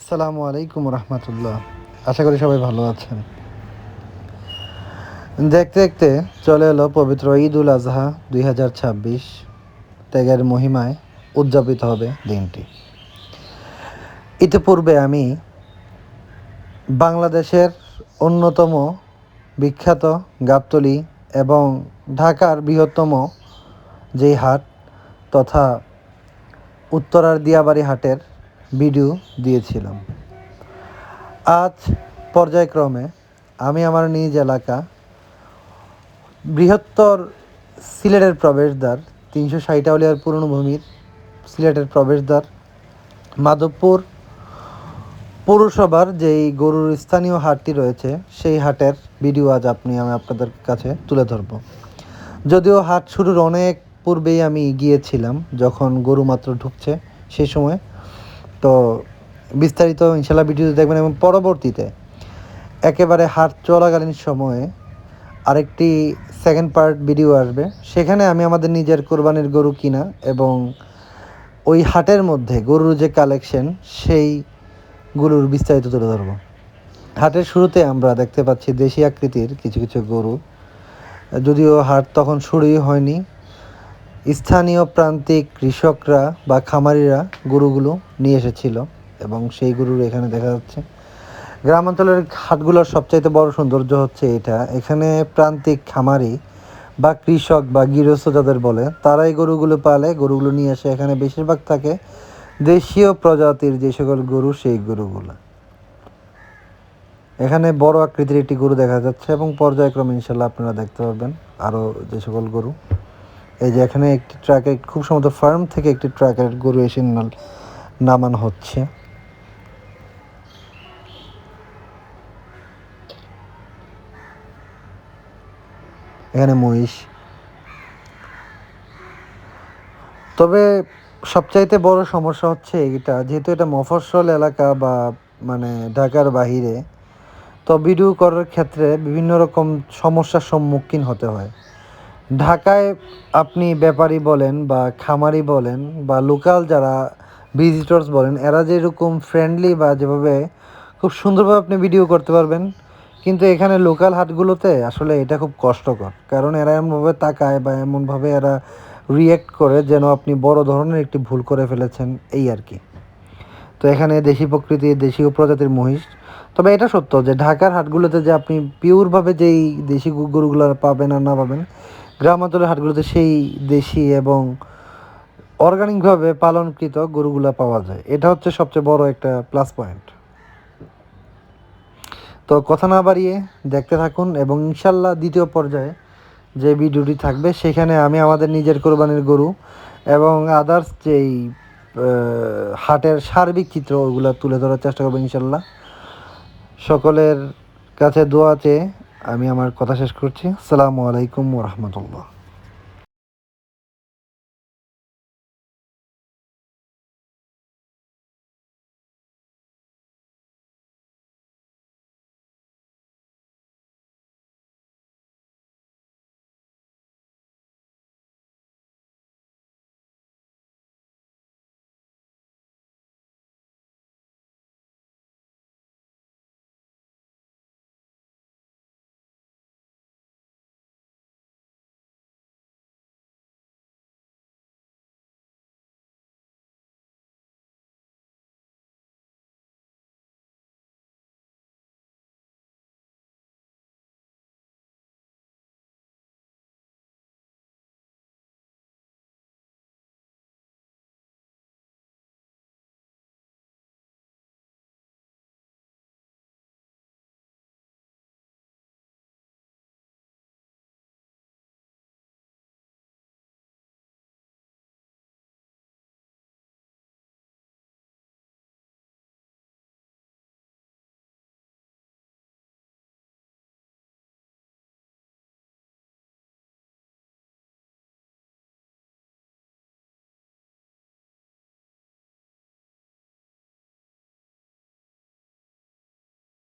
আসসালামু আলাইকুম রহমতুল্লাহ। আশা করি সবাই ভালো আছেন। দেখতে দেখতে চলে এলো পবিত্র ঈদ উল আজহা 2026। ত্যাগের মহিমায় উদযাপিত হবে দিনটি। ইতিপূর্বে আমি বাংলাদেশের অন্যতম বিখ্যাত গাবতলী এবং ঢাকার বৃহত্তম যেই হাট তথা উত্তরার দিয়াবাড়ি হাটের ভিডিও দিয়েছিলাম। আজ পর্যায়ক্রমে আমি আমার নিজ এলাকা বৃহত্তর সিলেটের প্রবেশদ্বার 360 আউলিয়ার পুরনো ভূমির সিলেটের প্রবেশদ্বার মাধবপুর পৌরসভার যেই গরুর স্থানীয় হাটটি রয়েছে সেই হাটের ভিডিও আজ আমি আপনাদের কাছে তুলে ধরব। যদিও হাট শুরুর অনেক পূর্বেই আমি গিয়েছিলাম, যখন গরু মাত্র ঢুকছে সেই সময়। তো বিস্তারিত ইনশাল্লাহ ভিডিওতে দেখবেন এবং পরবর্তীতে একেবারে হাট চলাকালীন সময়ে আরেকটি সেকেন্ড পার্ট ভিডিও আসবে। সেখানে আমি আমাদের নিজের কোরবানির গরু কিনা এবং ওই হাটের মধ্যে গরুর যে কালেকশন সেই গরুর বিস্তারিত তুলে ধরব। হাটের শুরুতে আমরা দেখতে পাচ্ছি দেশি আকৃতির কিছু কিছু গরু, যদিও হাট তখন শুরুই হয়নি। স্থানীয় প্রান্তিক কৃষকরা বা খামারিরা গরুগুলো নিয়ে এসেছিল এবং সেই গরুর এখানে দেখা যাচ্ছে। গ্রামাঞ্চলের হাটগুলোর সবচাইতে বড় সৌন্দর্য হচ্ছে এটা, এখানে প্রান্তিক খামারি বা কৃষক বা গৃহস্থ যাদের বলে তারাই গরুগুলো পালে, গরুগুলো নিয়ে এসে এখানে বেশিরভাগ থাকে দেশীয় প্রজাতির যে সকল গরু, সেই গরুগুলো। এখানে বড় আকৃতির একটি গরু দেখা যাচ্ছে এবং পর্যায়ক্রমে ইনশাল্লাহ আপনারা দেখতে পাবেন আরও যে সকল গরু। এই যে এখানে একটি ট্রাকে খুব সম্ভবত ফার্ম থেকে একটি ট্রাকের গরু এসে নামানো হচ্ছে। এখানে মহিষ। তবে সবচাইতে বড় সমস্যা হচ্ছে এটা, যেহেতু এটা মফস্বল এলাকা বা মানে ঢাকার বাহিরে, তো ভিডিও করার ক্ষেত্রে বিভিন্ন রকম সমস্যার সম্মুখীন হতে হয়। ঢাকায় আপনি ব্যাপারী বলেন বা খামারি বলেন বা লোকাল যারা ভিজিটর্স বলেন, এরা যেরকম ফ্রেন্ডলি বা যেভাবে খুব সুন্দরভাবে আপনি ভিডিও করতে পারবেন, কিন্তু এখানে লোকাল হাটগুলোতে আসলে এটা খুব কষ্টকর। কারণ এরা এমনভাবে তাকায় বা এমনভাবে এরা রিয়্যাক্ট করে যেন আপনি বড় ধরনের একটি ভুল করে ফেলেছেন, এই আর কি। তো এখানে দেশি প্রকৃতির দেশীয় প্রজাতির মহিষ। তবে এটা সত্য যে ঢাকার হাটগুলোতে যে আপনি পিওরভাবে যেই দেশি গরুগুলো পাবেন আর না পাবেন, গ্রামাঞ্চলের হাটগুলোতে সেই দেশি এবং অর্গানিকভাবে পালনকৃত গরুগুলো পাওয়া যায়। এটা হচ্ছে সবচেয়ে বড় একটা প্লাস পয়েন্ট। তো কথা না বাড়িয়ে দেখতে থাকুন এবং ইনশাল্লাহ দ্বিতীয় পর্যায়ে যে ভিডিওটি থাকবে সেখানে আমি আমাদের নিজের কোরবানির গরু এবং আদার্স যেই হাটের সার্বিক চিত্র ওগুলো তুলে ধরার চেষ্টা করবো ইনশাল্লাহ। সকলের কাছে দোয়া চেয়ে আমি আমার কথা শেষ করছি। আসসালামু আলাইকুম ওয়া রাহমাতুল্লাহ।